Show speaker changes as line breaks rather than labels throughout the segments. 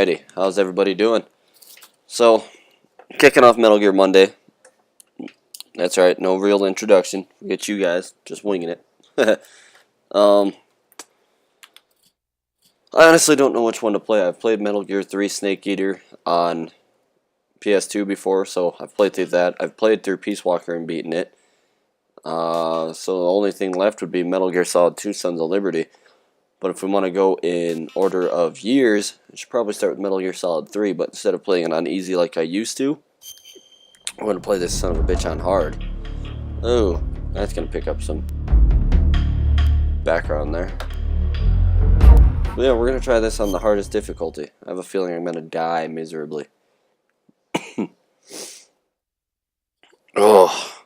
Alrighty, how's everybody doing? So, kicking off Metal Gear Monday. That's right, no real introduction. Forget you guys, just winging it. I honestly don't know which one to play. I've played Metal Gear 3 Snake Eater on PS2 before, so I've played through that. I've played through Peace Walker and beaten it. So the only thing left would be Metal Gear Solid 2 Sons of Liberty. But if we want to go in order of years, I should probably start with Metal Gear Solid 3, but instead of playing it on easy like I used to, I'm going to play this son of a bitch on hard. Oh, that's going to pick up some background there. But yeah, we're going to try this on the hardest difficulty. I have a feeling I'm going to die miserably. Oh.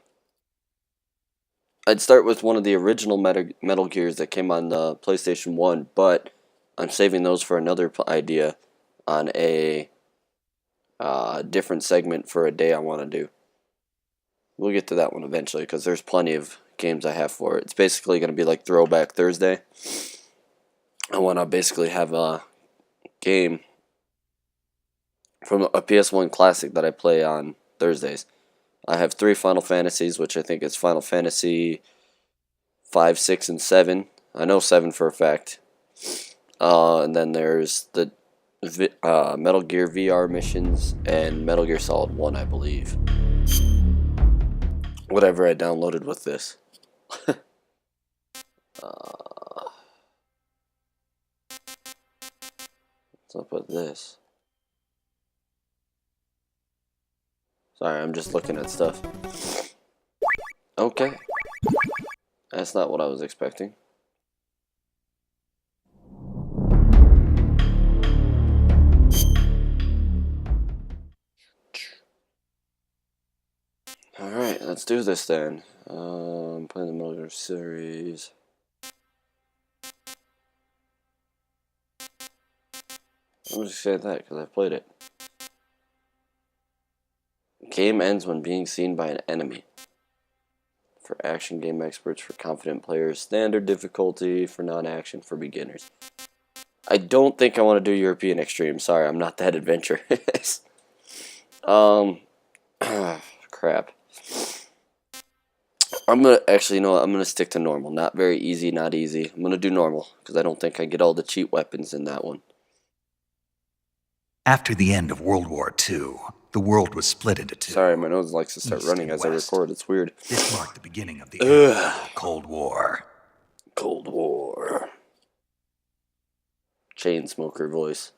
I'd start with one of the original Metal Gears that came on the PlayStation 1, but I'm saving those for another idea on a different segment for a day I want to do. We'll get to that one eventually, because there's plenty of games I have for it. It's basically going to be like Throwback Thursday. I want to basically have a game from a PS1 classic that I play on Thursdays. I have 3 Final Fantasies, which I think is Final Fantasy 5, 6, and 7. I know 7 for a fact. And then there's the Metal Gear VR missions and Metal Gear Solid 1, I believe. Whatever I downloaded with this. What's up with this? Sorry, I'm just looking at stuff. Okay. That's not what I was expecting. Alright, let's do this then. Playing the Metal Gear series. I'm just saying that because I've played it. Game ends when being seen by an enemy. For action game experts, for confident players, standard difficulty, for non-action, for beginners. I don't think I want to do European Extreme. Sorry, I'm not that adventurous. Crap. I'm gonna actually, you know what, I'm gonna stick to normal. Not very easy, not easy. I'm gonna do normal because I don't think I get all the cheat weapons in that one.
After the end of World War II, the world was split into two.
Sorry, my nose likes to start running as I record. It's weird.
This marked the beginning of the end of the Cold War.
Cold War. Chain smoker voice.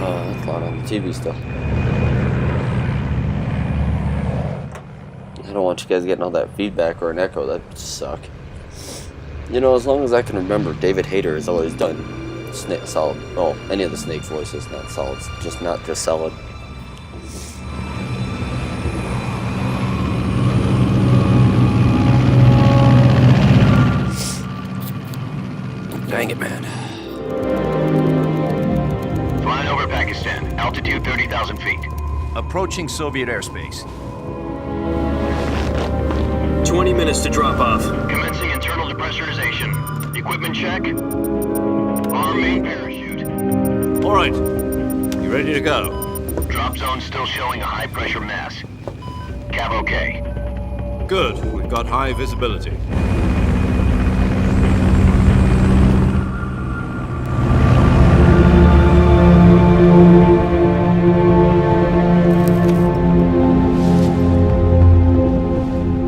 Oh, that's loud on the TV stuff. I don't want you guys getting all that feedback or an echo. That would suck. You know, as long as I can remember, David Hayter has always done Solid. Oh, any of the Snake voices, not Solid. Just not just Solid. Dang it, man.
Flying over Pakistan. Altitude 30,000 feet.
Approaching Soviet airspace.
20 minutes to drop off.
Commencing internal depressurization. Equipment check. Arm main parachute.
All right. You ready to go?
Drop zone still showing a high pressure mass. Cav okay.
Good. We've got high visibility.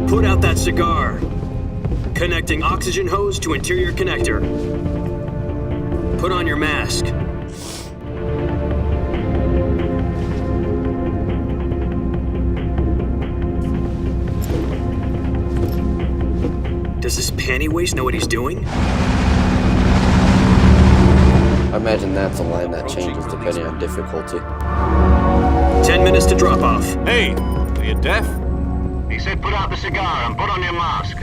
Put out that cigar. Connecting oxygen hose to interior connector. Put on your mask. Does this panty waste know what he's doing?
I imagine that's a line that changes depending on difficulty.
10 minutes to drop off.
Hey, are you deaf?
He said put out the cigar and put on your mask.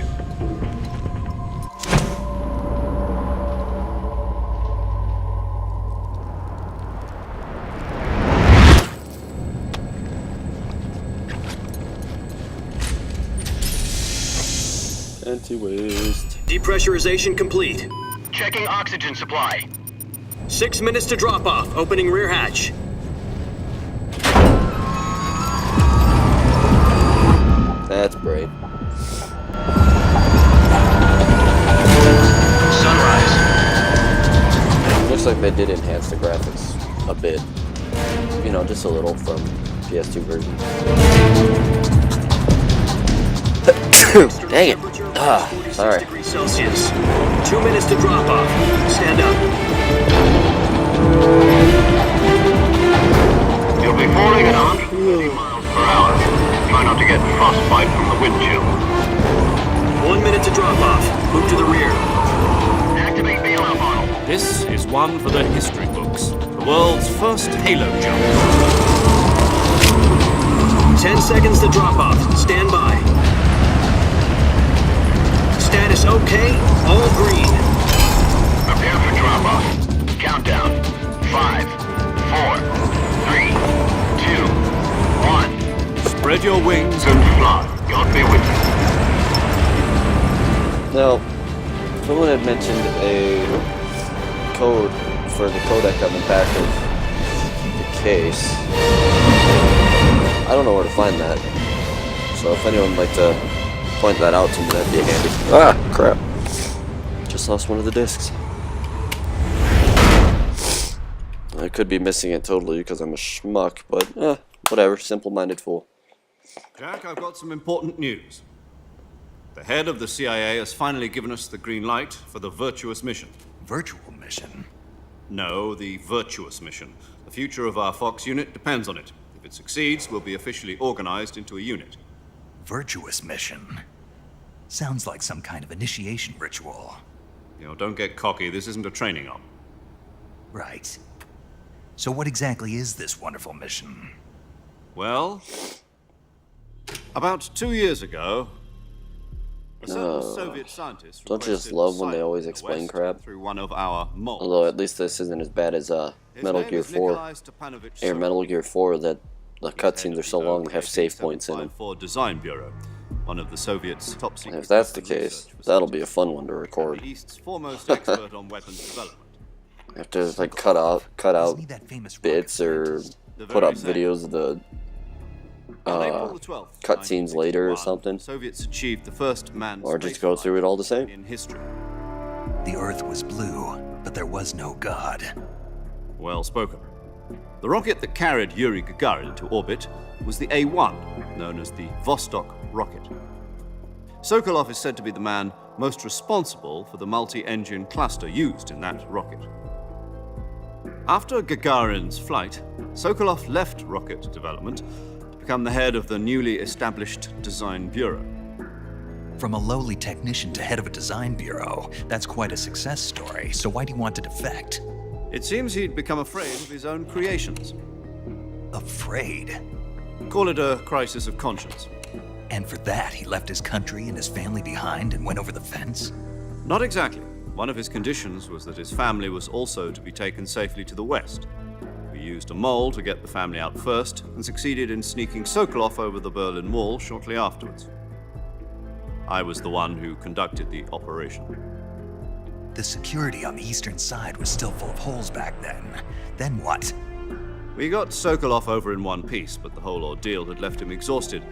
Anti-waste.
Depressurization complete.
Checking oxygen supply.
6 minutes to drop off. Opening rear hatch.
That's brave.
Sunrise.
Looks like they did enhance the graphics a bit. You know, just a little from PS2 version. Dang it. Ah, sorry.
Degrees Celsius. 2 minutes to drop off. Stand up.
You'll be falling at 130 miles per hour. Try not to get frostbite from the wind chill.
1 minute to drop off. Move to the rear.
Activate bailout model.
This is one for the history books. The world's first Halo jump.
10 seconds to drop off. Stand by. Status okay. All green.
Prepare for drop off. Countdown. 5, 4, 3, 2, 1.
Spread your wings
And fly. God be with you.
Now, someone had mentioned a code for the codec on the back of the case. I don't know where to find that. So if anyone would like to point that out to me, that'd be handy. Ah, crap. Just lost one of the discs. I could be missing it totally because I'm a schmuck, but whatever. Simple-minded fool.
Jack, I've got some important news. The head of the CIA has finally given us the green light for the Virtuous mission.
Virtual mission?
No, the Virtuous mission. The future of our Fox unit depends on it. If it succeeds, we'll be officially organized into a unit.
Virtuous mission? Sounds like some kind of initiation ritual.
You know, don't get cocky. This isn't a training op.
Right. So what exactly is this wonderful mission?
Well, about 2 years ago, a certain Soviet scientist
Don't you just
requested
love when they
asylum
always
in the
explain
West
crap?
through one of our moles.
Although at least this isn't as bad as
His
Metal
name
Gear
is
4.
Nikolai Stepanovich
Or Metal Gear 4 that the
Sokolov,
cutscenes are so
head of
long
the
they have save points in them.
88754 Design Bureau, one of the Soviets' top secret.
If that's the
weapon
case,
research
that'll be a
facilities.
fun one to
And
record.
the East's foremost expert on weapons development.
You have to like cut out
Isn't he that famous
bits
rocket
or
scientist?
The
put up
very same.
videos of the
On April the 12th,
cutscenes later or
1961,
something.
the Soviets achieved the first manned
Or just go through it all the same.
in history.
The Earth was blue, but there was no God.
Well spoken. The rocket that carried Yuri Gagarin to orbit was the A-1, known as the Vostok rocket. Sokolov is said to be the man most responsible for the multi-engine cluster used in that rocket. After Gagarin's flight, Sokolov left rocket development to become the head of the newly established Design Bureau.
From a lowly technician to head of a design bureau, that's quite a success story. So why do you want to defect?
It seems he'd become afraid of his own creations.
Afraid.
Call it a crisis of conscience.
And for that, he left his country and his family behind and went over the fence?
Not exactly. One of his conditions was that his family was also to be taken safely to the west. We used a mole to get the family out first and succeeded in sneaking Sokolov over the Berlin Wall shortly afterwards. I was the one who conducted the operation.
The security on the eastern side was still full of holes back then. Then what?
We got Sokolov over in one piece, but the whole ordeal had left him exhausted,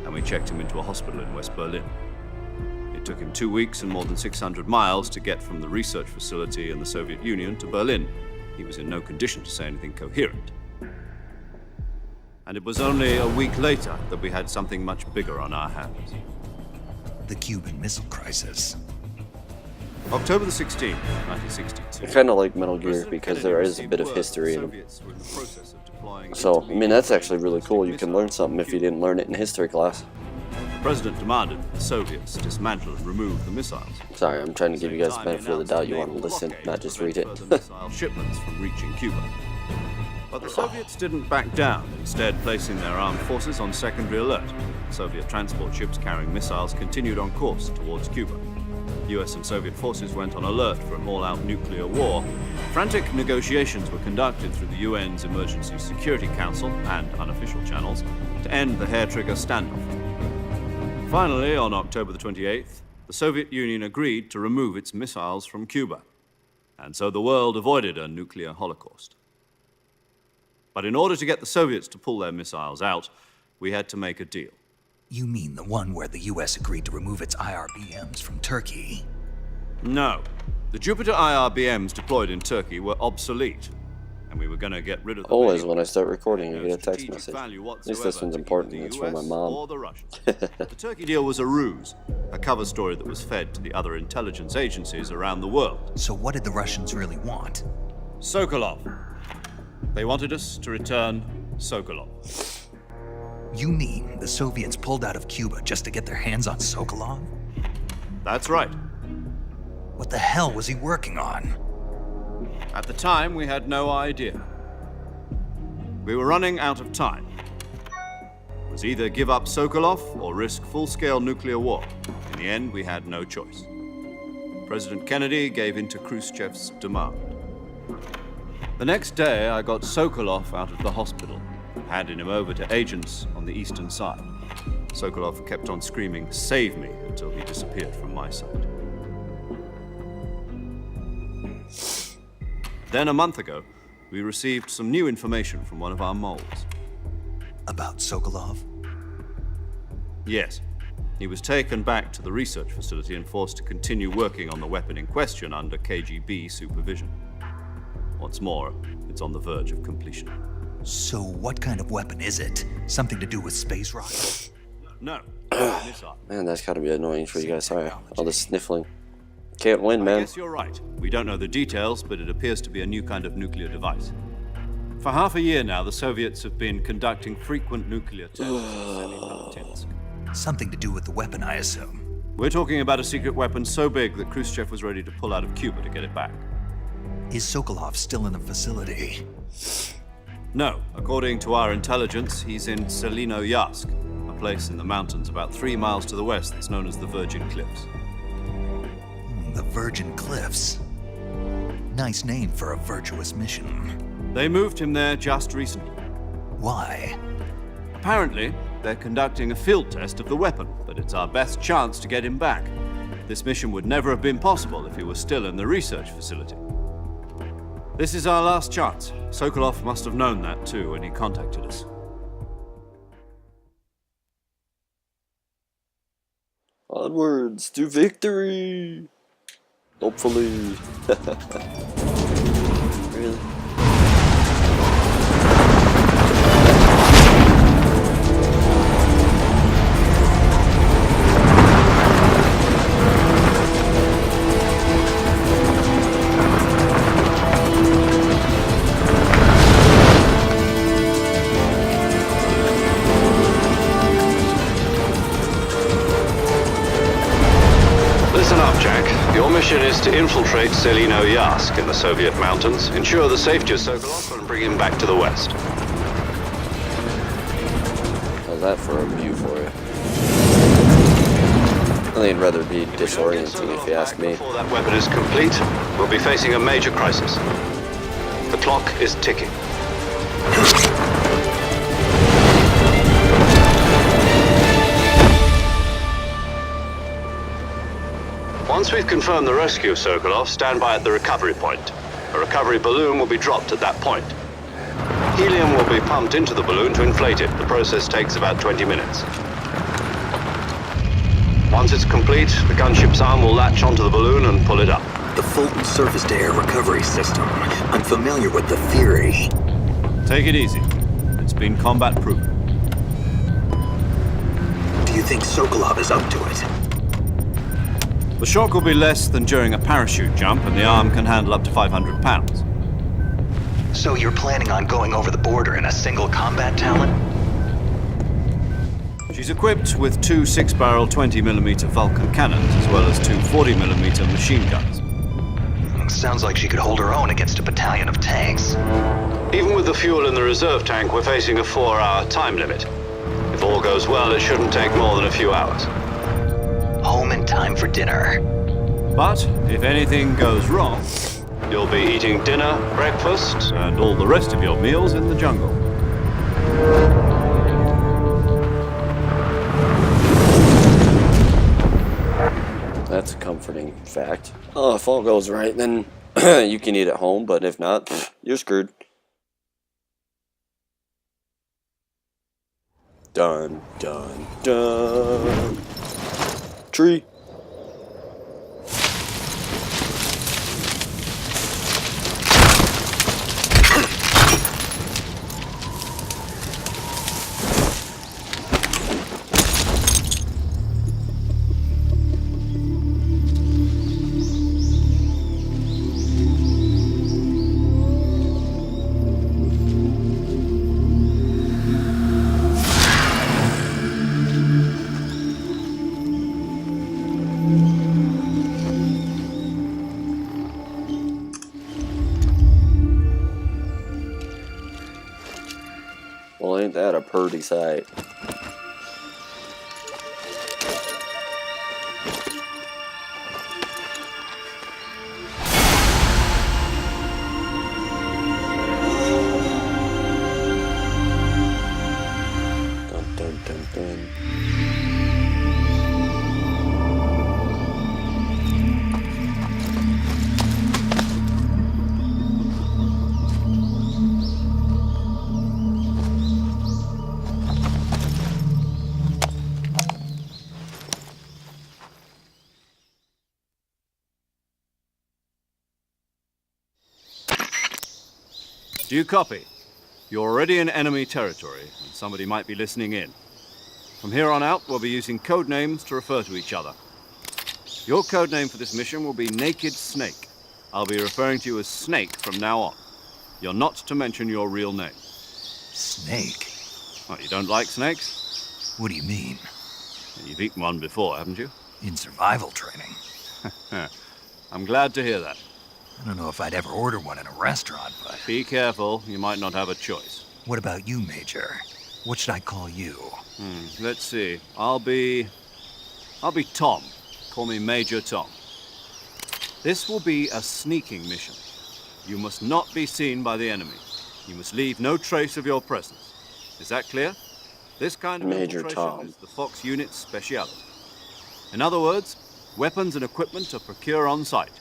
and we checked him into a hospital in West Berlin. It took him 2 weeks and more than 600 miles to get from the research facility in the Soviet Union to Berlin. He was in no condition to say anything coherent. And it was only a week later that we had something much bigger on our hands.
The Cuban Missile Crisis.
October the 16th, 1962.
I kind of like Metal Gear
President
because
Kennedy
there is a
received
bit of
word
history
the
in them.
Soviets were in the process of deploying
So, I mean, that's
intermediate
actually really cool. You can learn something if you didn't learn it in history class.
The president demanded that the Soviets dismantle and remove the missiles.
Sorry, I'm trying to give you guys the
Same time,
benefit of the
he
doubt. You
announced
want to
a
listen,
blockade
not
to
just read
prevent
it.
further missile shipments from reaching Cuba. But the Soviets didn't back down, instead placing their armed forces on secondary alert. Soviet transport ships carrying missiles continued on course towards Cuba. US and Soviet forces went on alert for an all-out nuclear war. Frantic negotiations were conducted through the UN's Emergency Security Council and unofficial channels to end the hair-trigger standoff. Finally, on October the 28th, the Soviet Union agreed to remove its missiles from Cuba, and so the world avoided a nuclear holocaust. But in order to get the Soviets to pull their missiles out, we had to make a deal.
You mean the one where the US agreed to remove its IRBMs from Turkey?
No. The Jupiter IRBMs deployed in Turkey were obsolete, and we were going to get rid of them.
Always
anyway.
when I start recording, you
No
get a text
strategic
message.
value
At least this
whatsoever
one's
to
important.
either
It's
the
from my
US
mom.
or the Russians. The Turkey deal was a ruse, a cover story that was fed to the other intelligence agencies around the world.
So what did the Russians really want?
Sokolov. They wanted us to return Sokolov.
You mean the Soviets pulled out of Cuba just to get their hands on Sokolov?
That's right.
What the hell was he working on?
At the time, we had no idea. We were running out of time. It was either give up Sokolov or risk full-scale nuclear war. In the end, we had no choice. President Kennedy gave in to Khrushchev's demand. The next day, I got Sokolov out of the hospital, handed him over to agents on the eastern side. Sokolov kept on screaming, "Save me," until he disappeared from my sight. Then, a month ago, we received some new information from one of our moles.
About Sokolov?
Yes. He was taken back to the research facility and forced to continue working on the weapon in question under KGB supervision. What's more, it's on the verge of completion.
So what kind of weapon is it? Something to do with space rockets?
No. Missile.
Man, that's gotta be annoying for you guys. Sorry, all this sniffling. Can't win,
I
man.
guess you're right. We don't know the details, but it appears to be a new kind of nuclear device. For half a year now, the Soviets have been conducting frequent nuclear tests in Semipalatinsk.
Something to do with the weapon, I assume.
We're talking about a secret weapon so big that Khrushchev was ready to pull out of Cuba to get it back.
Is Sokolov still in the facility?
No, according to our intelligence, he's in Selino-Yarsk, a place in the mountains about 3 miles to the west that's known as the Virgin Cliffs.
The Virgin Cliffs. Nice name for a virtuous mission.
They moved him there just recently.
Why?
Apparently, they're conducting a field test of the weapon, but it's our best chance to get him back. This mission would never have been possible if he was still in the research facility. This is our last chance. Sokolov must have known that too when he contacted us.
Onwards to victory! Hopefully. Really?
Listen up, Jack. Your mission is to infiltrate Selino-Yarsk in the Soviet mountains, ensure the safety of Sokolov, and bring him back to the west.
How's that for a view for you? I think it'd rather be disorienting if you ask me.
Before that weapon is complete, we'll be facing a major crisis. The clock is ticking. Once we've confirmed the rescue of Sokolov, stand by at the recovery point. A recovery balloon will be dropped at that point. Helium will be pumped into the balloon to inflate it. The process takes about 20 minutes. Once it's complete, the gunship's arm will latch onto the balloon and pull it up.
The Fulton surface-to-air recovery system. I'm familiar with the theory.
Take it easy. It's been combat-proven.
Do you think Sokolov is up to it?
The shock will be less than during a parachute jump, and the arm can handle up to 500 pounds.
So you're planning on going over the border in a single combat talon?
She's equipped with 2 6-barrel 20mm Vulcan cannons, as well as 2 40mm machine guns.
Sounds like she could hold her own against a battalion of tanks.
Even with the fuel in the reserve tank, we're facing a 4-hour time limit. If all goes well, it shouldn't take more than a few hours.
Home in time for dinner.
But if anything goes wrong,
You'll be eating dinner, breakfast,
and all the rest of your meals in the jungle.
that's a comforting fact. Oh, if all goes right, then you can eat at home, but if not, you're screwed. Dun, dun, dun. Tree. Well, ain't that a purty sight? Dun, dun, dun, dun.
Do you copy? You're already in enemy territory, and somebody might be listening in. From here on out, we'll be using code names to refer to each other. Your code name for this mission will be Naked Snake. I'll be referring to you as Snake from now on. You're not to mention your real name.
Snake?
Oh, you don't like snakes?
What do you mean?
You've eaten one before, haven't you?
In survival training?
I'm glad to hear that.
I don't know if I'd ever order one in a restaurant, but...
Be careful, you might not have a choice.
What about you, Major? What should I call you?
Let's see. I'll be Tom. Call me Major Tom. This will be a sneaking mission. You must not be seen by the enemy. You must leave no trace of your presence. Is that clear? This kind of
Major
infiltration
Tom.
is the Fox unit's speciality. In other words, weapons and equipment are procured on site.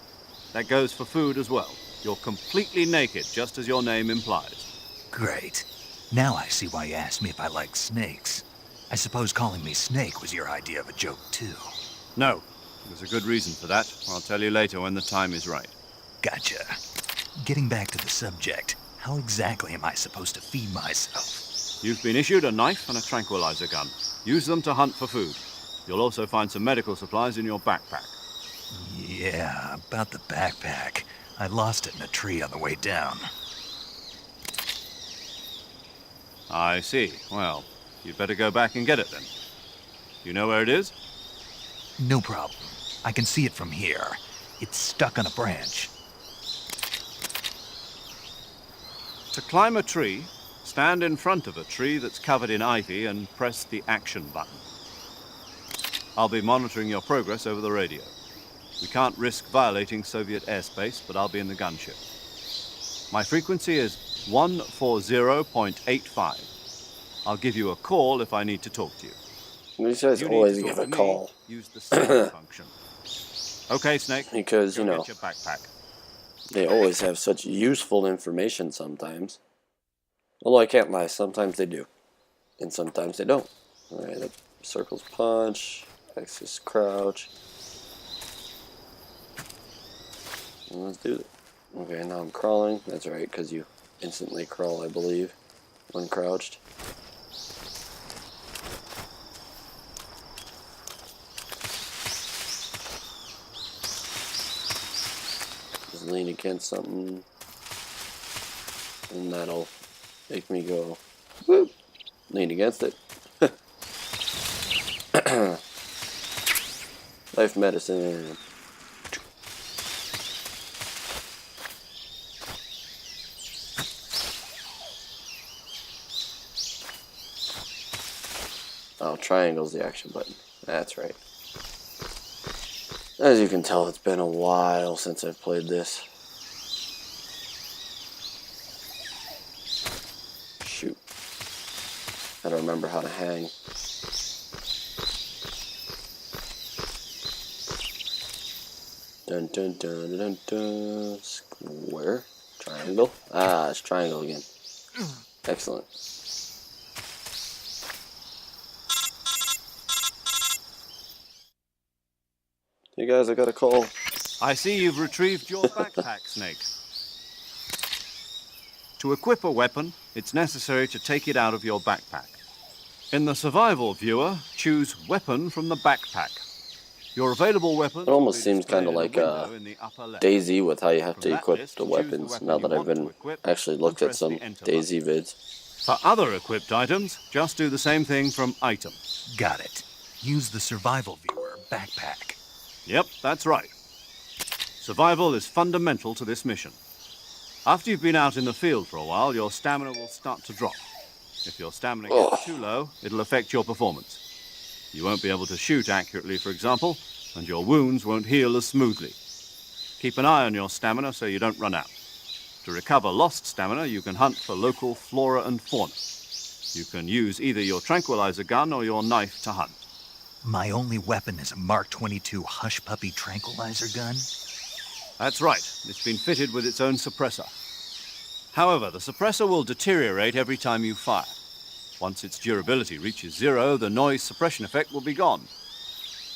That goes for food as well. You're completely naked, just as your name implies.
Great. Now I see why you asked me if I like snakes. I suppose calling me Snake was your idea of a joke, too.
No, there's a good reason for that. I'll tell you later when the time is right.
Gotcha. Getting back to the subject, how exactly am I supposed to feed myself?
You've been issued a knife and a tranquilizer gun. Use them to hunt for food. You'll also find some medical supplies in your backpack.
Yeah, about the backpack. I lost it in a tree on the way down.
I see. Well, you'd better go back and get it then. You know where it is?
No problem. I can see it from here. It's stuck on a branch.
To climb a tree, stand in front of a tree that's covered in ivy and press the action button. I'll be monitoring your progress over the radio. We can't risk violating Soviet airspace, but I'll be in the gunship. My frequency is 140.85. I'll give you a call if I need to talk to you.
These guys
You need
always
to
give
talk
a
to me,
call.
Use the signal function. Okay, Snake.
Because, you
Go
know,
get your backpack.
they always have such useful information sometimes. Although I can't lie, sometimes they do. And sometimes they don't. Alright, that circles punch, X is crouch. And let's do it. Okay, now I'm crawling. That's right, because you instantly crawl, I believe, when crouched. Just lean against something, and that'll make me go, whoop, lean against it. Life medicine. Oh, triangle's the action button. That's right. As you can tell, it's been a while since I've played this. Shoot. I don't remember how to hang. Dun dun dun dun dun. Square? Triangle? Ah, it's triangle again. Excellent. Hey guys, I got a call.
I see you've retrieved your backpack, Snake. To equip a weapon, it's necessary to take it out of your backpack. In the survival viewer, choose Weapon from the backpack. Your available weapons.
It almost seems kind of like DayZ with how you have to equip the weapons, now that I've been actually looked at some DayZ vids.
For other equipped items, just do the same thing from Item.
Got it. Use the survival viewer backpack.
Yep, that's right. Survival is fundamental to this mission. After you've been out in the field for a while, your stamina will start to drop. If your stamina gets too low, it'll affect your performance. You won't be able to shoot accurately, for example, and your wounds won't heal as smoothly. Keep an eye on your stamina so you don't run out. To recover lost stamina, you can hunt for local flora and fauna. You can use either your tranquilizer gun or your knife to hunt.
My only weapon is a Mark 22 Hush Puppy tranquilizer gun?
That's right. It's been fitted with its own suppressor. However, the suppressor will deteriorate every time you fire. Once its durability reaches 0, the noise suppression effect will be gone.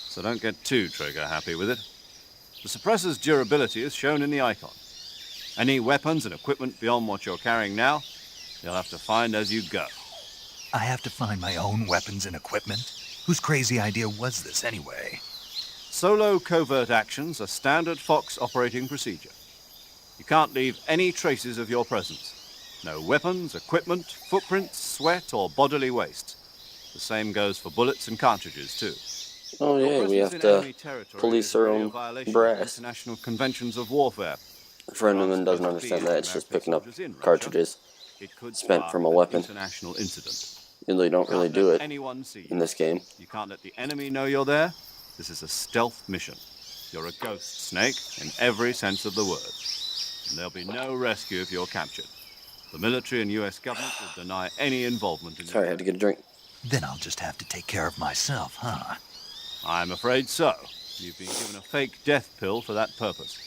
So don't get too trigger-happy with it. The suppressor's durability is shown in the icon. Any weapons and equipment beyond what you're carrying now, you'll have to find as you go.
I have to find my own weapons and equipment? Whose crazy idea was this anyway?
Solo covert actions are standard Fox operating procedure. You can't leave any traces of your presence. No weapons, equipment, footprints, sweat, or bodily waste. The same goes for bullets and cartridges, too.
Oh yeah, we have to police our own brass.
International conventions of warfare.
For anyone who doesn't understand that, it's just picking up cartridges spent from a weapon.
International incident.
You don't really do it
Anyone see you.
in this game.
You can't let the enemy know you're there. This is a stealth mission. You're a ghost, Snake, in every sense of the word. And there'll be no rescue if you're captured. The military and US government will deny any involvement in
Sorry, I had to get a drink.
Then I'll just have to take care of myself, huh?
I'm afraid so. You've been given a fake death pill for that purpose.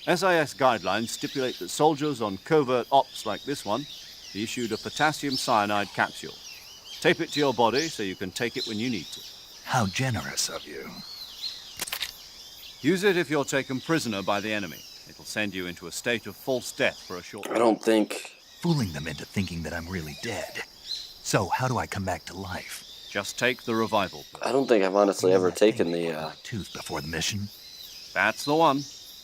SIS guidelines stipulate that soldiers on covert ops like this one be issued a potassium cyanide capsule. Tape it to your body so you can take it when you need to.
How generous of you.
Use it if you're taken prisoner by the enemy. It'll send you into a state of false death for a short
I don't think...
Fooling them into thinking that I'm really dead. So, how do I come back to life?
Just take the revival pill.
I don't think I've honestly ever taken the
tooth before the mission.
That's the one.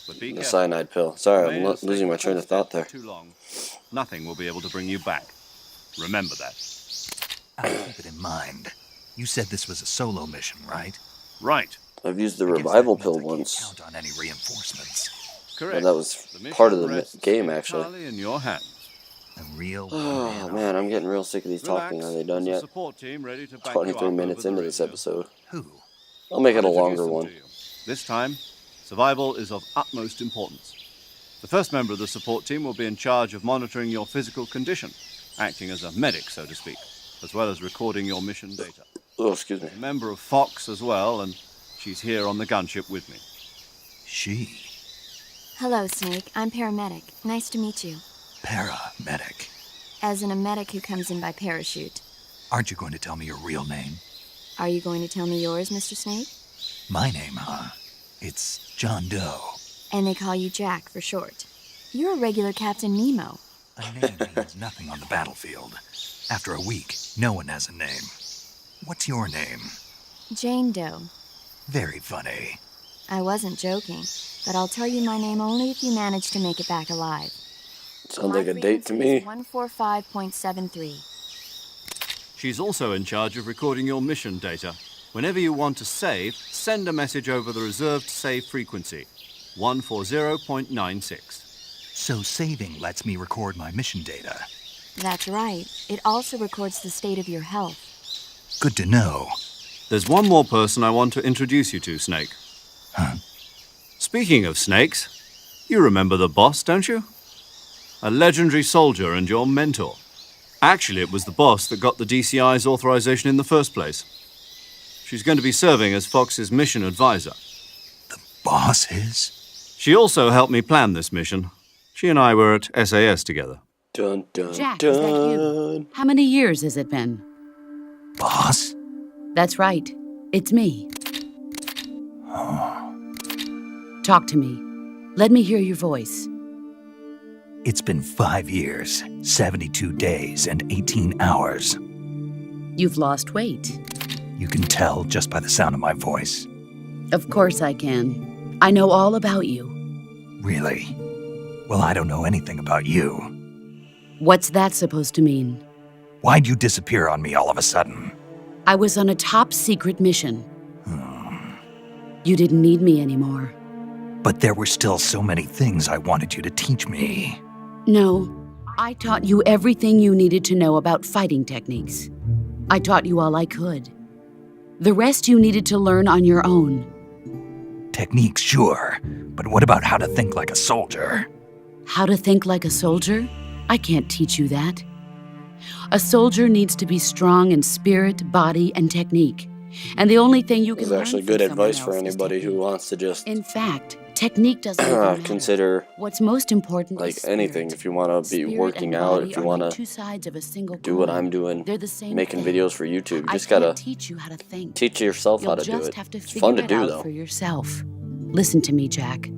But be
the
careful.
cyanide pill. Sorry, I'm
Remain
losing my train of thought there.
Too long. Nothing will be able to bring you back. Remember that.
I'll keep it in mind. You said this was a solo mission, right?
Right.
I've used the
I guess
revival
that
pill
means I can't
once.
count on any reinforcements.
Correct.
Well, that was
The mission
part of the
rests
game, actually.
entirely in your hands.
A real
Oh man, I'm getting real sick of these talking.
Relax.
Are they done
There's a
yet?
support team ready to back
23
you up
minutes
over the
into this
radio.
episode.
Who?
I'll make it a
I'll
longer
introduce them
one.
to you. This time, survival is of utmost importance. The first member of the support team will be in charge of monitoring your physical condition, acting as a medic, so to speak, as well as recording your mission data.
Oh, excuse me.
A member of Fox as well, and she's here on the gunship with me.
She.
Hello, Snake. I'm paramedic. Nice to meet you.
Paramedic.
As in a medic who comes in by parachute.
Aren't you going to tell me your real name?
Are you going to tell me yours, Mr. Snake?
My name, huh? It's John Doe.
And they call you Jack for short. You're a regular Captain Nemo.
A name means nothing on the battlefield. After a week, no one has a name. What's your name?
Jane Doe.
Very funny.
I wasn't joking, but I'll tell you my name only if you manage to make it back alive.
Sounds like a
My
date to
frequency
me.
is 145.73.
She's also in charge of recording your mission data. Whenever you want to save, send a message over the reserved save frequency, 140.96.
So saving lets me record my mission data.
That's right. It also records the state of your health.
Good to know.
There's one more person I want to introduce you to, Snake.
Huh?
Speaking of snakes, you remember the boss, don't you? A legendary soldier and your mentor. Actually, it was the boss that got the DCI's authorization in the first place. She's going to be serving as Fox's mission advisor.
The boss is?
She also helped me plan this mission. She and I were at SAS together.
Dun, dun,
Jack,
dun.
is that you? How many years has it been?
Boss?
That's right. It's me. Talk to me. Let me hear your voice.
It's been 5 years, 72 days, and 18 hours.
You've lost weight.
You can tell just by the sound of my voice.
Of course I can. I know all about you.
Really? Well, I don't know anything about you.
What's that supposed to mean?
Why'd you disappear on me all of a sudden?
I was on a top-secret mission. You didn't need me anymore.
But there were still so many things I wanted you to teach me.
No, I taught you everything you needed to know about fighting techniques. I taught you all I could. The rest you needed to learn on your own.
Techniques, sure. But what about how to think like a soldier?
How to think like a soldier? I can't teach you that. A soldier needs to be strong in spirit, body, and technique. And the only thing you can
This is
learn
actually
from
good
someone
advice for
else is
anybody who
technique.
wants to just
In fact, technique doesn't even matter.
consider
What's most important
like
is
anything.
spirit.
If you want to be
Spirit
working
and
out,
body
if you
are
want
like
to
two sides of a single
do what
coin.
I'm doing,
They're the same
making
thing.
videos for YouTube, you
I
just gotta
can't teach you how to think.
teach yourself
You'll
how to do
just
it.
have to
It's
figure
fun to
it
do
out
though.
for yourself. Listen to me, Jack.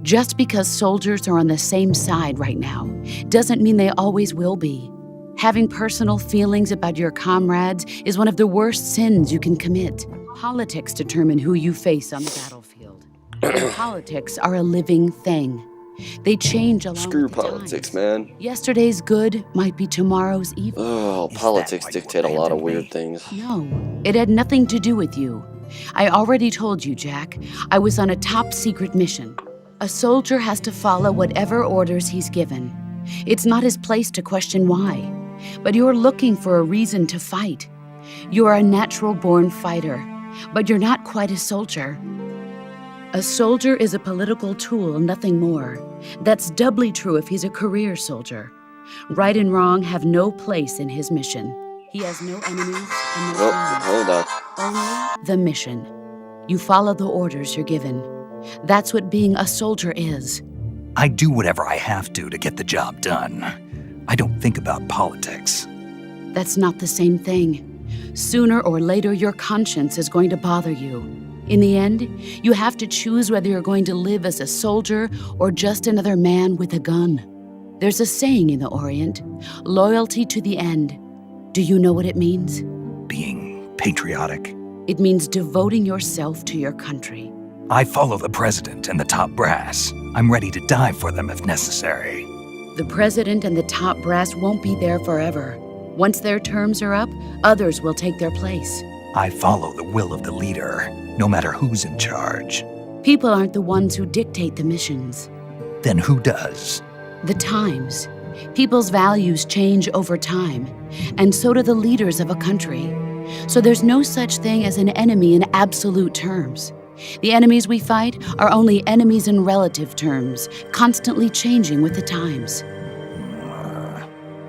Just because soldiers are on the same side right now doesn't mean they always will be. Having personal feelings about your comrades is one of the worst sins you can commit. Politics determine who you face on the battlefield. And politics are a living thing. They change along
Screw
with the
politics,
times.
man.
Yesterday's good might be tomorrow's evil.
Oh,
Is that
politics
why you
dictate a lot of
abandoned
weird
me?
things.
No, it had nothing to do with you. I already told you, Jack. I was on a top-secret mission. A soldier has to follow whatever orders he's given. It's not his place to question why. But you're looking for a reason to fight. You're a natural-born fighter, but you're not quite a soldier. A soldier is a political tool, nothing more. That's doubly true if he's a career soldier. Right and wrong have no place in his mission. He has no enemies and no
Oh,
friends.
hold on.
Only the mission. You follow the orders you're given. That's what being a soldier is.
I do whatever I have to get the job done. I don't think about politics.
That's not the same thing. Sooner or later, your conscience is going to bother you. In the end, you have to choose whether you're going to live as a soldier or just another man with a gun. There's a saying in the Orient, loyalty to the end. Do you know what it means?
Being patriotic.
It means devoting yourself to your country.
I follow the president and the top brass. I'm ready to die for them if necessary.
The president and the top brass won't be there forever. Once their terms are up, others will take their place.
I follow the will of the leader, no matter who's in charge.
People aren't the ones who dictate the missions.
Then who does?
The times. People's values change over time, and so do the leaders of a country. So there's no such thing as an enemy in absolute terms. The enemies we fight are only enemies in relative terms, constantly changing with the times.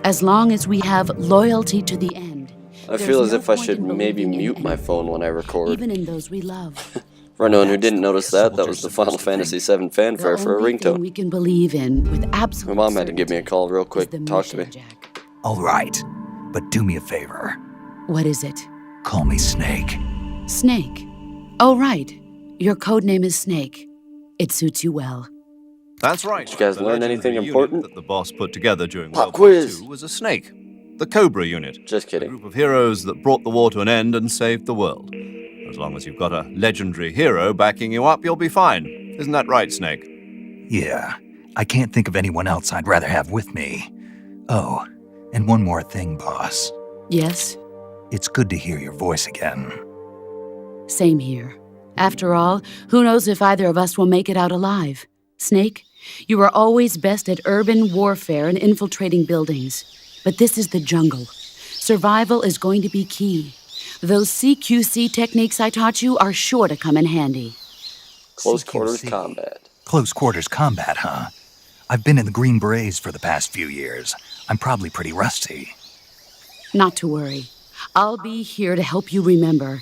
As long as we have loyalty to the end,
I
there's
feel as
no
if I
point
should
in
maybe
believing in
mute my
anything,
phone when I record.
even in those we love.
For anyone who
That's
didn't
the way
notice
a
that was
soldier's
the Final
supposed to
Fantasy
think.
VII fanfare
The
for a
only thing
ringtone.
we can believe in with absolute
My mom had to give me a
certainty
call real
is
quick.
the
Talk to me.
mission, Jack.
All right, but do me a favor.
What is it?
Call me Snake.
Snake. Oh, right. Your code name is Snake. It suits you well.
That's right.
Did you guys
The
learn
legendary
anything
unit
important?
that the boss put together during
Pop
World War
quiz.
II was a snake. The Cobra unit.
Just
A
kidding.
group of heroes that brought the war to an end and saved the world. As long as you've got a legendary hero backing you up, you'll be fine. Isn't that right, Snake?
Yeah, I can't think of anyone else I'd rather have with me. Oh, and one more thing, boss.
Yes,
It's good to hear your voice again.
same here. After all, who knows if either of us will make it out alive? Snake, you are always best at urban warfare and infiltrating buildings. But this is the jungle. Survival is going to be key. Those CQC techniques I taught you are sure to come in handy.
Close quarters
CQC.
combat.
Close quarters combat, huh? I've been in the Green Berets for the past few years. I'm probably pretty rusty.
Not to worry. I'll be here to help you remember.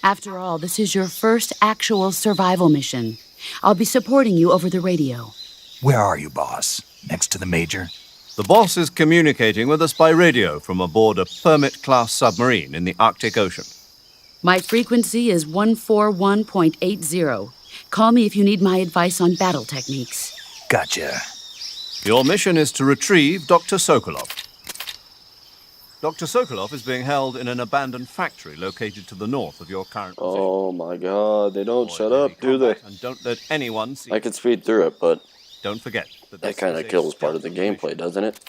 After all, this is your first actual survival mission. I'll be supporting you over the radio.
Where are you, boss? Next to the Major?
The boss is communicating with us by radio from aboard a Permit-class submarine in the Arctic Ocean.
My frequency is 141.80. Call me if you need my advice on battle techniques.
Gotcha.
Your mission is to retrieve Dr. Sokolov. Dr. Sokolov is being held in an abandoned factory located to the north of your current position.
Oh my god, they don't
Avoid
shut up,
heavy
do they?
combat and don't let anyone see.
I can speed through it, but
Don't forget
that
this
kind of
is a
kills part of the
stealth
gameplay,
mission.
doesn't it?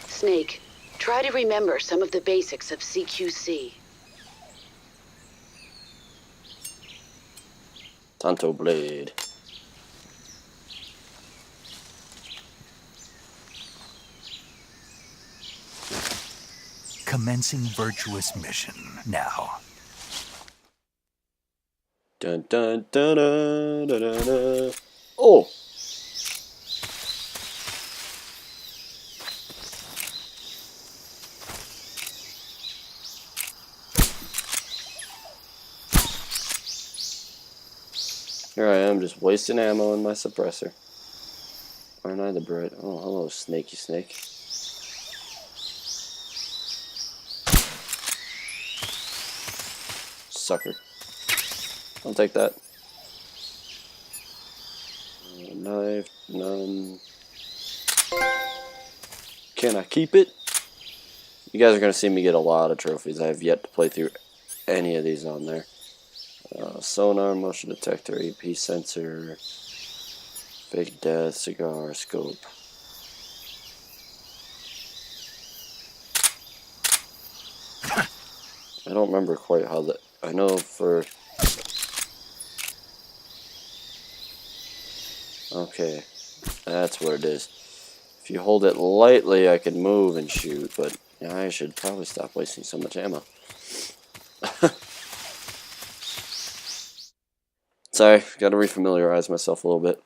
Snake, try to remember some of the basics of CQC.
Tanto Blade.
Commencing virtuous mission. Now.
Dun dun dun dun dun dun dun. Oh! Here I am, just wasting ammo in my suppressor. Aren't I the bright? Oh, hello, snaky snake. Sucker. I'll take that. Knife, none. Can I keep it? You guys are going to see me get a lot of trophies. I have yet to play through any of these on there. Sonar, motion detector, EP sensor, fake death, cigar, scope. I don't remember quite how that. I know for. Okay, that's what it is. If you hold it lightly, I can move and shoot, but yeah, I should probably stop wasting so much ammo. Sorry, gotta refamiliarize myself a little bit.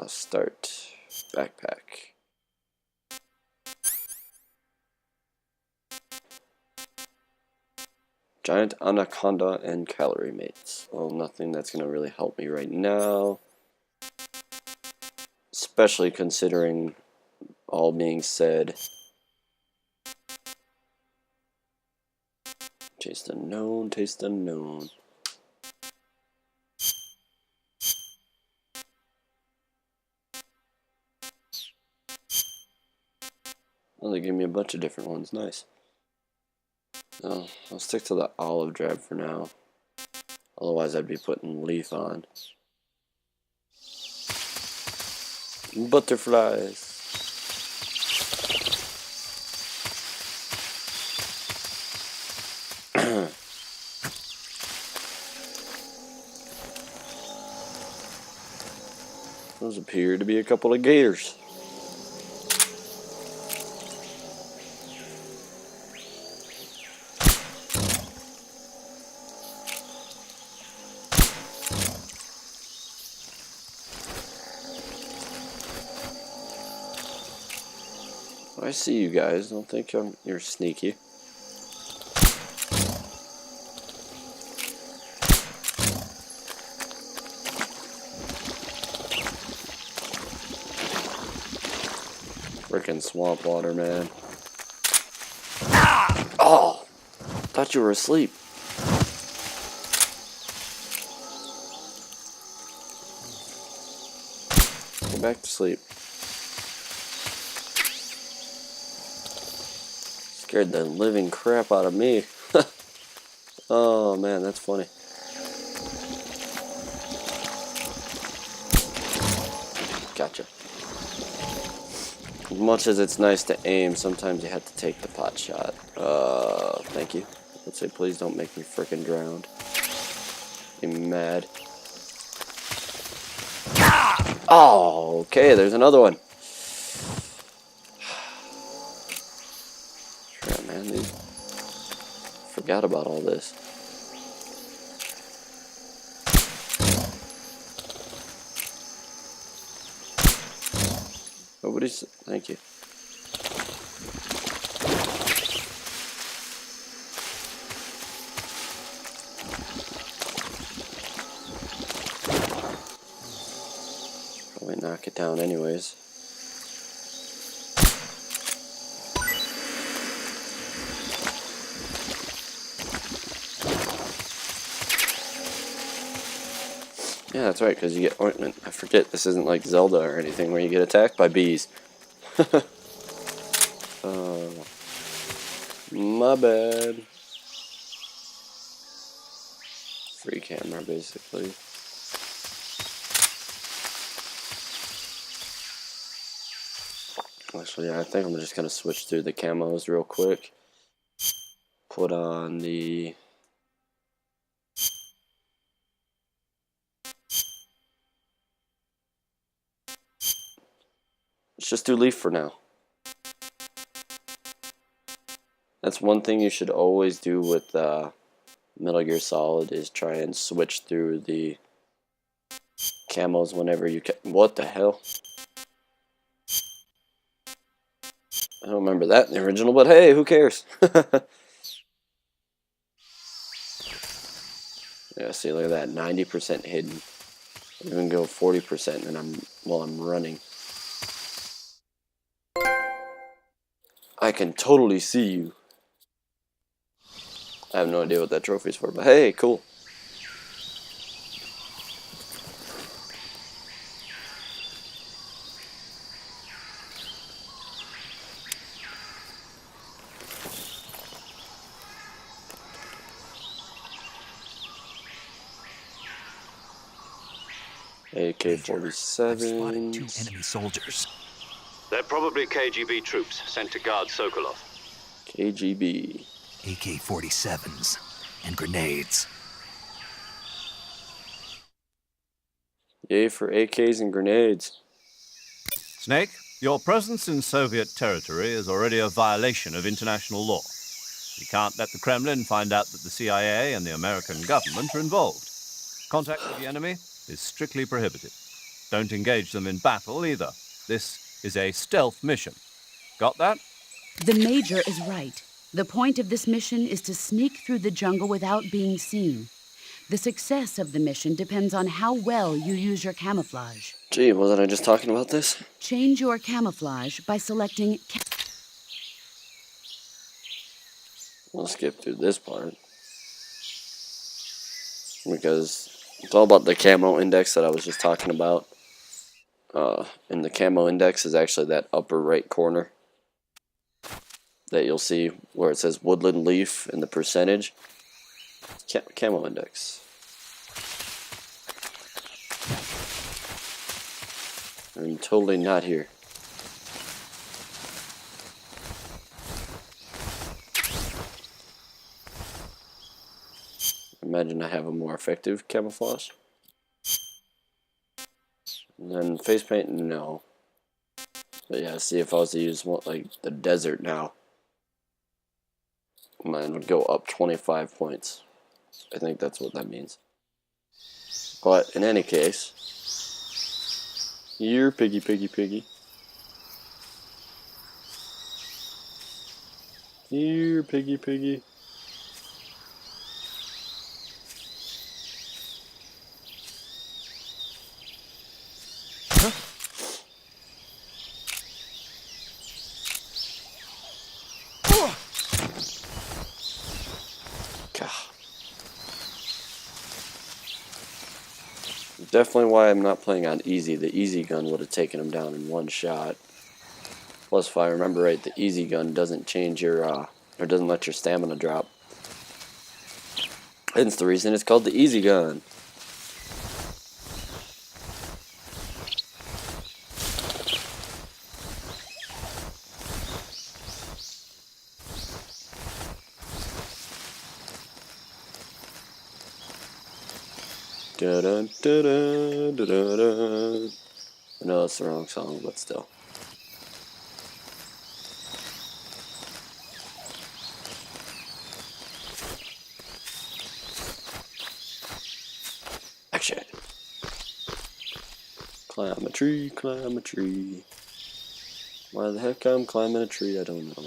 Start backpack. Giant anaconda and calorie mates. Well, nothing that's gonna really help me right now. Especially considering all being said. Taste unknown, taste unknown. Well, they gave me a bunch of different ones. Nice. So, I'll stick to the olive drab for now. Otherwise, I'd be putting leaf on. Butterflies. Those appear to be a couple of gators. I see you guys. Don't think you're sneaky. Frickin' swamp water, man. Oh! Thought you were asleep. Go back to sleep. Scared the living crap out of me. Oh man, that's funny. Gotcha. As much as it's nice to aim, sometimes you have to take the pot shot. Thank you. Let's say please don't make me frickin' drown. I'm mad. Oh, okay, there's another one. Shit, man, dude. Forgot about all this. Nobody's. Thank you. Probably knock it down anyways. Yeah, that's right, because you get ointment. I forget, this isn't like Zelda or anything where you get attacked by bees. My bad. Free camera, basically. Actually, yeah, I think I'm just going to switch through the camos real quick. Put on the... Let's just do Leaf for now. That's one thing you should always do with Metal Gear Solid is try and switch through the camos whenever you can. What the hell? I don't remember that in the original, but hey, who cares? Yeah, see, look at that, 90% hidden. I even go 40% and I'm running. I can totally see you. I have no idea what that trophy's for, but hey, cool. AK-47.
Spotted 2 enemy soldiers.
They're probably KGB troops sent to guard Sokolov.
KGB.
AK-47s and grenades.
Yay for AKs and grenades.
Snake, your presence in Soviet territory is already a violation of international law. You can't let the Kremlin find out that the CIA and the American government are involved. Contact with the enemy is strictly prohibited. Don't engage them in battle either. This is a stealth mission. Got that?
The Major is right. The point of this mission is to sneak through the jungle without being seen. The success of the mission depends on how well you use your camouflage.
Gee, wasn't I just talking about this?
Change your camouflage by selecting...
We'll skip through this part. Because it's all about the camo index that I was just talking about. And the camo index is actually that upper right corner that you'll see where it says woodland leaf and the percentage. Camo index. I'm totally not here. Imagine I have a more effective camouflage. And then face paint, no. But yeah, see, if I was to use one, like the desert now, mine would go up 25 points. I think that's what that means. But in any case, you're piggy, piggy, piggy. Here, piggy, piggy. Definitely why I'm not playing on easy. The easy gun would have taken him down in one shot. Plus, if I remember right, the easy gun doesn't change your, or doesn't let your stamina drop. Hence the reason it's called the easy gun. Da da da da da da da. I know that's the wrong song, but still. Action! Climb a tree, climb a tree. Why the heck I'm climbing a tree, I don't know.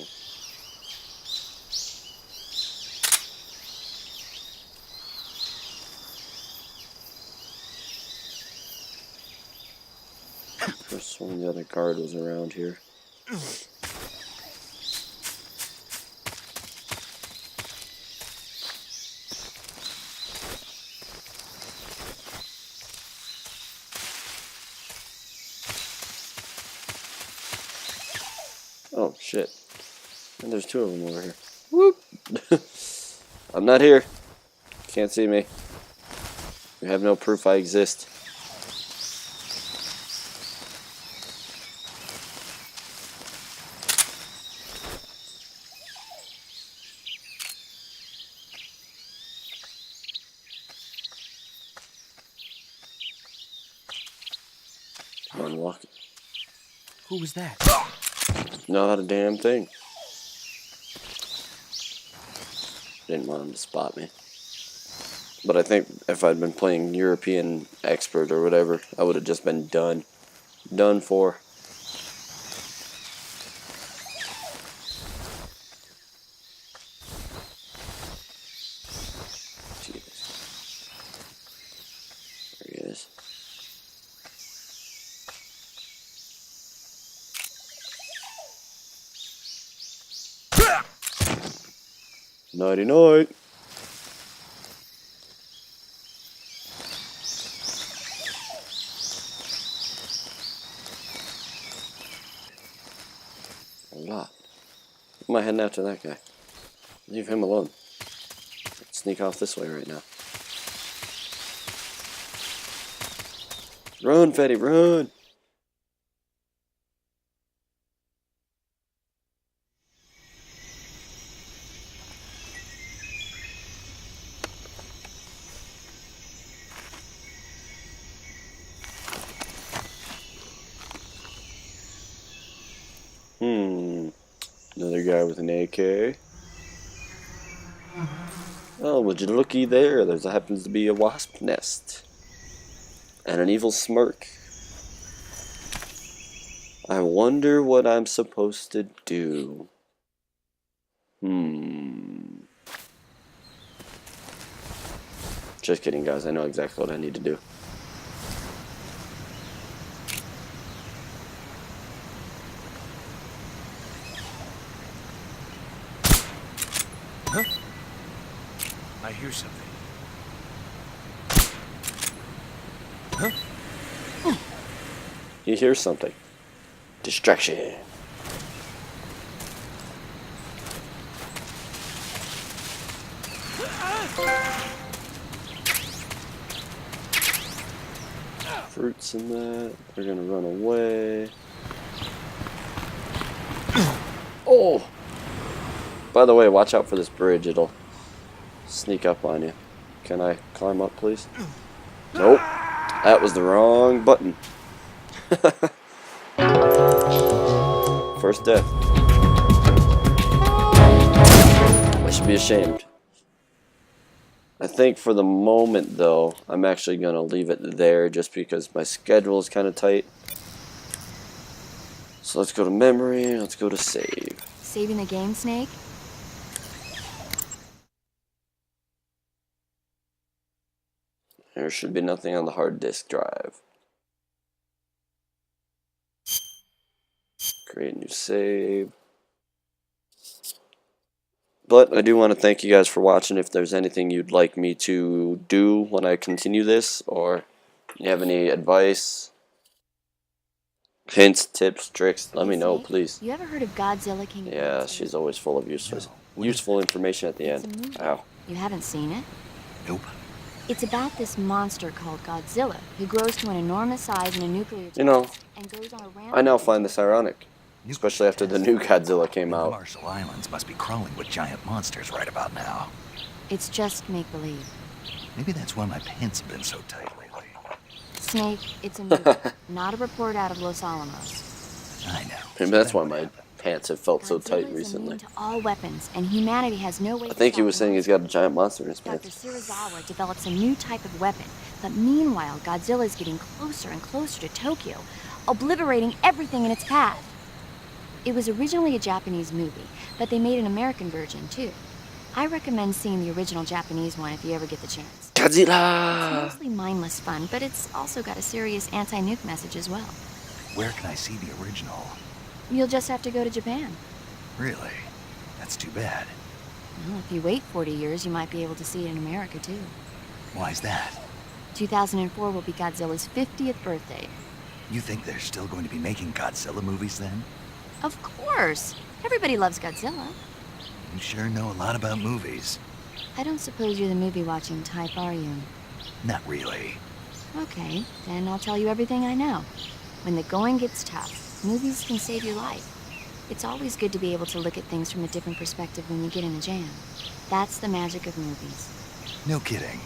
Could have sworn the other guard was around here. Oh shit. And there's two of them over here. Whoop! I'm not here. Can't see me. You have no proof I exist. Unlock it.
Who was that?
Not a damn thing. Didn't want him to spot me. But I think if I'd been playing European Expert or whatever, I would have just been done. Done for. Jesus. There he is. Nighty night. A lot. Why am I heading after that guy? Leave him alone. Let's sneak off this way right now. Run, Fetty, run! Another guy with an AK. Oh, would you looky there? There happens to be a wasp nest. And an evil smirk. I wonder what I'm supposed to do. Just kidding, guys. I know exactly what I need to do.
I hear something.
You hear something. Distraction. Fruits in that. They're gonna run away. Oh! By the way, watch out for this bridge. It'll sneak up on you. Can I climb up, please? Nope. That was the wrong button. First death. I should be ashamed. I think for the moment, though, I'm actually going to leave it there just because my schedule is kind of tight. So let's go to memory. Let's go to save.
Saving the game, Snake?
There should be nothing on the hard disk drive. Create new save. But I do want to thank you guys for watching. If there's anything you'd like me to do when I continue this, or you have any advice, hints, tips, tricks, let me know, please.
You ever heard of Godzilla King?
Yeah, she's always full of useful information at the end. Ow.
You haven't seen it?
Nope.
It's about this monster called Godzilla, who grows to an enormous size in a nuclear
You know,
test and goes on a rampage.
I now find this ironic. Especially after the new Godzilla came
The
out.
Marshall Islands must be crawling with giant monsters right about now.
It's just make-believe.
Maybe that's why my pants have been so tight lately.
Snake, it's a movie, not a report out of Los Alamos.
I know.
Maybe that's why my pants have felt so tight
Godzilla is
recently.
immune to all weapons, and humanity has no way
I think he was saying he's got a giant monster in his
Dr.
pants.
Serizawa develops a new type of weapon, but meanwhile, Godzilla is getting closer and closer to Tokyo, obliterating everything in its path. It was originally a Japanese movie, but they made an American version too. I recommend seeing the original Japanese one if you ever get the chance. It's
Godzilla!
mostly mindless fun, but it's also got a serious anti-nuke message as well.
Where can I see the original?
You'll just have to go to Japan.
Really? That's too bad.
Well, if you wait 40 years, you might be able to see it in America too.
Why's that?
2004 will be Godzilla's 50th birthday.
You think they're still going to be making Godzilla movies then?
Of course! Everybody loves Godzilla.
You sure know a lot about movies.
I don't suppose you're the movie-watching type, are you?
Not really.
Okay, then I'll tell you everything I know. When the going gets tough, movies can save your life. It's always good to be able to look at things from a different perspective when you get in a jam. That's the magic of movies.
No kidding.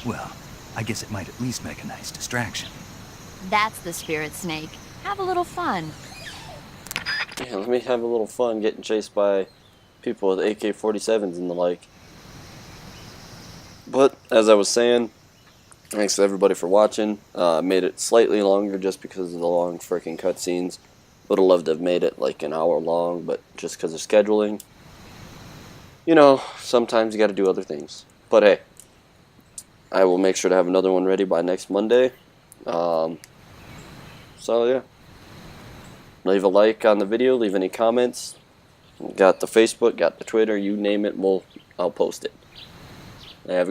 Well, I guess it might at least make a nice distraction.
That's the spirit, Snake. Have a little fun.
Yeah, let me have a little fun getting chased by people with AK-47s and the like. But, as I was saying, thanks to everybody for watching. I made it slightly longer just because of the long freaking cutscenes. Would have loved to have made it like an hour long, but just because of scheduling. You know, sometimes you gotta do other things. But hey, I will make sure to have another one ready by next Monday. So yeah. Leave a like on the video, leave any comments. Got the Facebook, got the Twitter, you name it, I'll post it. Have